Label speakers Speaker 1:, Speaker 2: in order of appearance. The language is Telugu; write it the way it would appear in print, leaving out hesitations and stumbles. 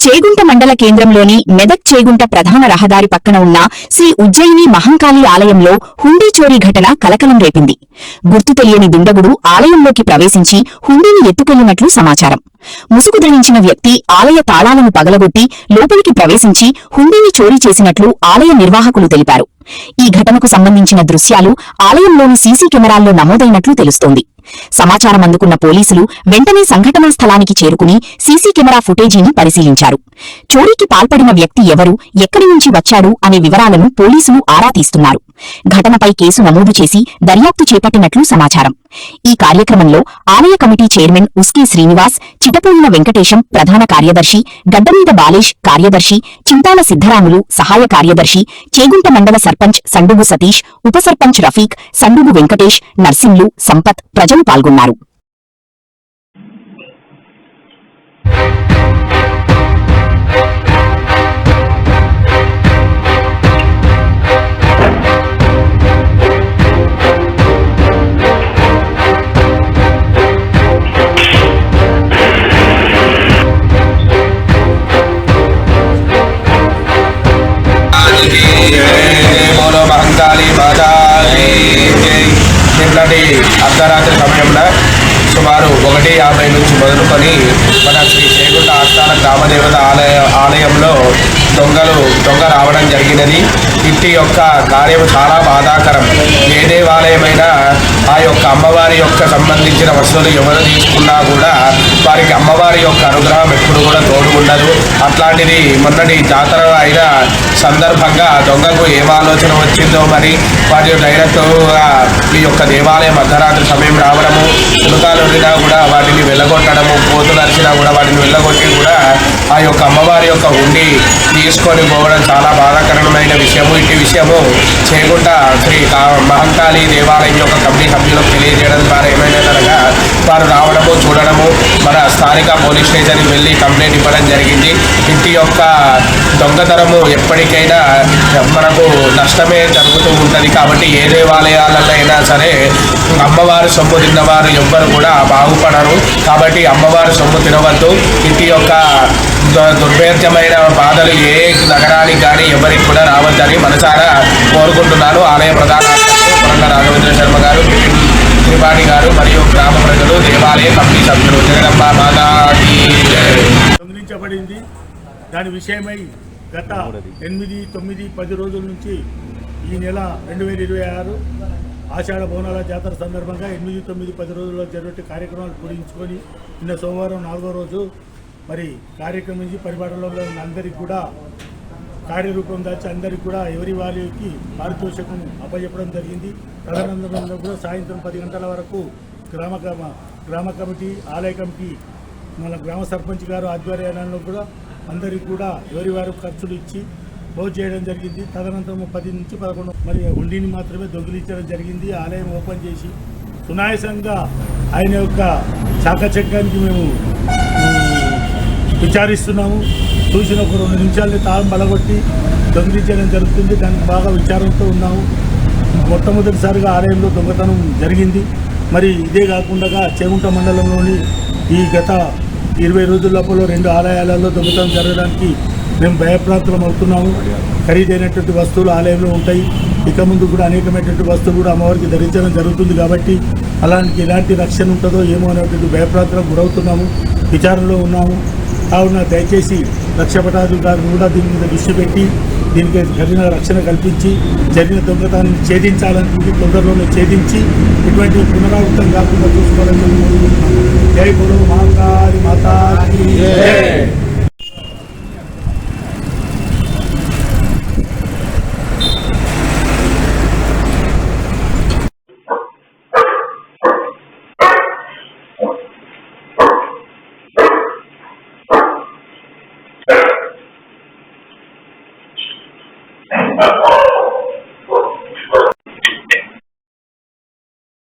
Speaker 1: చేగుంట మండల కేంద్రంలోని మెదక్ చేగుంట ప్రధాన రహదారి పక్కన ఉన్న శ్రీ ఉజ్జయిని మహంకాళి ఆలయంలో హుండీ చోరీ ఘటన కలకలం రేపింది. గుర్తు తెలియని దుండగుడు ఆలయంలోకి ప్రవేశించి హుండీని ఎత్తుకెళ్లినట్లు సమాచారం. ముసుగు ధరించిన వ్యక్తి ఆలయ తాళాలను పగలగొట్టి లోపలికి ప్రవేశించి హుండీని చోరీ చేసినట్లు ఆలయ నిర్వాహకులు తెలిపారు. ఈ ఘటనకు సంబంధించిన దృశ్యాలు ఆలయంలోని సీసీ కెమెరాల్లో నమోదైనట్లు తెలుస్తోంది. సమాచారం అందుకున్న పోలీసులు వెంటనే సంఘటనా స్థలానికి చేరుకుని సీసీ కెమెరా ఫుటేజీని పరిశీలించారు. చోరీకి పాల్పడిన వ్యక్తి ఎవరు, ఎక్కడి నుంచి వచ్చాడు అనే వివరాలను పోలీసులు ఆరా తీస్తున్నారు. ఘటనపై కేసు నమోదు చేసి దర్యాప్తు చేపట్టినట్లు సమాచారం. ఈ కార్యక్రమంలో ఆలయ కమిటీ చైర్మన్ ఉస్కే శ్రీనివాస్, చిటపోయిన వెంకటేశం ప్రధాన కార్యదర్శి, గడ్డమీద బాలేష్ కార్యదర్శి, చింతాల సిద్ధరాములు సహాయ కార్యదర్శి, చేగుంట మండల సర్పంచ్ సండుగు సతీష్, ఉప సర్పంచ్ రఫీక్, సండుగు వెంకటేష్, నర్సింలు, సంపత్ ప్రజలు పాల్గొన్నారు.
Speaker 2: నిన్నటి అర్ధరాత్రి సమయంలో సుమారు 1:50 నుంచి మొదలుకొని మన శ్రీ చేగుంట ఆస్థాన గ్రామదేవత ఆలయంలో దొంగ రావడం జరిగినది. ఇట్టి యొక్క కార్యం చాలా బాధాకరం. ఏ దేవాలయమైనా ఆ యొక్క అమ్మవారి యొక్క సంబంధించిన వస్తువులు ఎవరు తీసుకున్నా కూడా వారికి అమ్మవారి యొక్క అనుగ్రహం ఎప్పుడు కూడా తోడు ఉండదు. అట్లాంటిది మొన్నటి జాతర అయిన సందర్భంగా దొంగకు ఏం ఆలోచన వచ్చిందో మరి వారి డైరెక్ట్గా ఈ యొక్క దేవాలయం అర్ధరాత్రి సమయం రావడము, పుణకాలు ఉండినా కూడా వాటిని వెళ్ళగొట్టడము, కోతులు అరిచినా కూడా వాటిని వెళ్ళగొట్టి కూడా ఆ యొక్క అమ్మవారి యొక్క ఉండి తీసుకొని పోవడం చాలా బాధాకరమైన విషయము. ఇటు విషయము చేగుంట శ్రీ మహంకాళి దేవాలయం యొక్క కమిటీ సభ్యులకు తెలియజేయడం ద్వారా ఏమైనా కనుక వారు రావడము, చూడడము, మన స్థానిక పోలీస్ స్టేషన్కి వెళ్ళి కంప్లైంట్ ఇవ్వడం జరిగింది. ఇంటి యొక్క దొంగతనము ఎప్పటికైనా మనకు నష్టమే జరుగుతూ ఉంటుంది. కాబట్టి ఏ దేవాలయాలలో అయినా సరే అమ్మవారి సొమ్ము తిన్నవారు ఎవ్వరు కూడా బాగుపడరు. కాబట్టి అమ్మవారి సొమ్ము తినవద్దు. ఇంటి యొక్క దుర్భేద్యమైన బాధలు ఏ నగరానికి కానీ ఎవరికి కూడా రావద్దని మనసారా కోరుకుంటున్నాను. ఆలయ ప్రధాన రాఘవేంద్ర శర్మ గారు, త్రిపాఠి గారు మరియు గ్రామ ప్రజలు, దేవాలయ కమిటీ సభ్యులు, జగదంబ మాతాకి
Speaker 3: దొంగిలించబడింది. దాని విషయమై గత 8, 9, 10 రోజుల నుంచి ఈ నెల 2026 ఆషాఢ బోనాల జాతర సందర్భంగా 8, 9, 10 రోజుల్లో జరిగే కార్యక్రమాలు పూరించుకొని నిన్న సోమవారం 4వ రోజు మరి కార్యక్రమించి పరిపాలనలో ఉన్న అందరికీ కూడా కార్యరూపం దాచి అందరికీ కూడా ఎవరి వారికి పారితోషికం అప్పచెప్పడం జరిగింది. తదనంతరంలో కూడా సాయంత్రం 10 గంటల వరకు గ్రామ కమిటీ, ఆలయ కమిటీ, మన గ్రామ సర్పంచ్ గారు ఆధ్వర్యంలో కూడా అందరికీ కూడా ఎవరి వారు ఖర్చులు ఇచ్చి క్లోజ్ చేయడం జరిగింది. తదనంతరం 10 నుంచి 11 మరి హుండీని మాత్రమే దొంగిలించడం జరిగింది. ఆలయం ఓపెన్ చేసి సునాయాసంగా ఆయన యొక్క చాకచక్యానికి మేము విచారిస్తున్నాము. చూసిన ఒక 2 నిమిషాలని తాళం బలగొట్టి దొంగిలించడం జరుగుతుంది. దానికి బాగా విచారంతో ఉన్నాము. మొట్టమొదటిసారిగా ఆలయంలో దొంగతనం జరిగింది. మరి ఇదే కాకుండా చేగుంట మండలంలోని ఈ గత 20 రోజుల లోపల 2 ఆలయాలలో దొంగతనం జరగడానికి మేము భయప్రాంతులం అవుతున్నాము. ఖరీదైనటువంటి వస్తువులు ఆలయంలో ఉంటాయి. ఇక ముందు కూడా అనేకమైనటువంటి వస్తువులు కూడా అమ్మవారికి ధరించడం జరుగుతుంది. కాబట్టి అలాంటి ఎలాంటి రక్షణ ఉంటుందో ఏమో అనేటువంటి భయప్రాంతులకు గురవుతున్నాము. విచారణలో ఉన్నాము. కావున దయచేసి రక్షపటాధికారులు కూడా దీని మీద దృష్టి పెట్టి దీనికి కఠిన రక్షణ కల్పించి జరిగిన దొంగతనాన్ని ఛేదించాలని తొందరలోనే ఛేదించి ఇటువంటి పునరావృతం కాకుండా చూసుకోవాలని కోరుకుంటున్నాము. జై గురు మహంకాళి మాతాకి జై.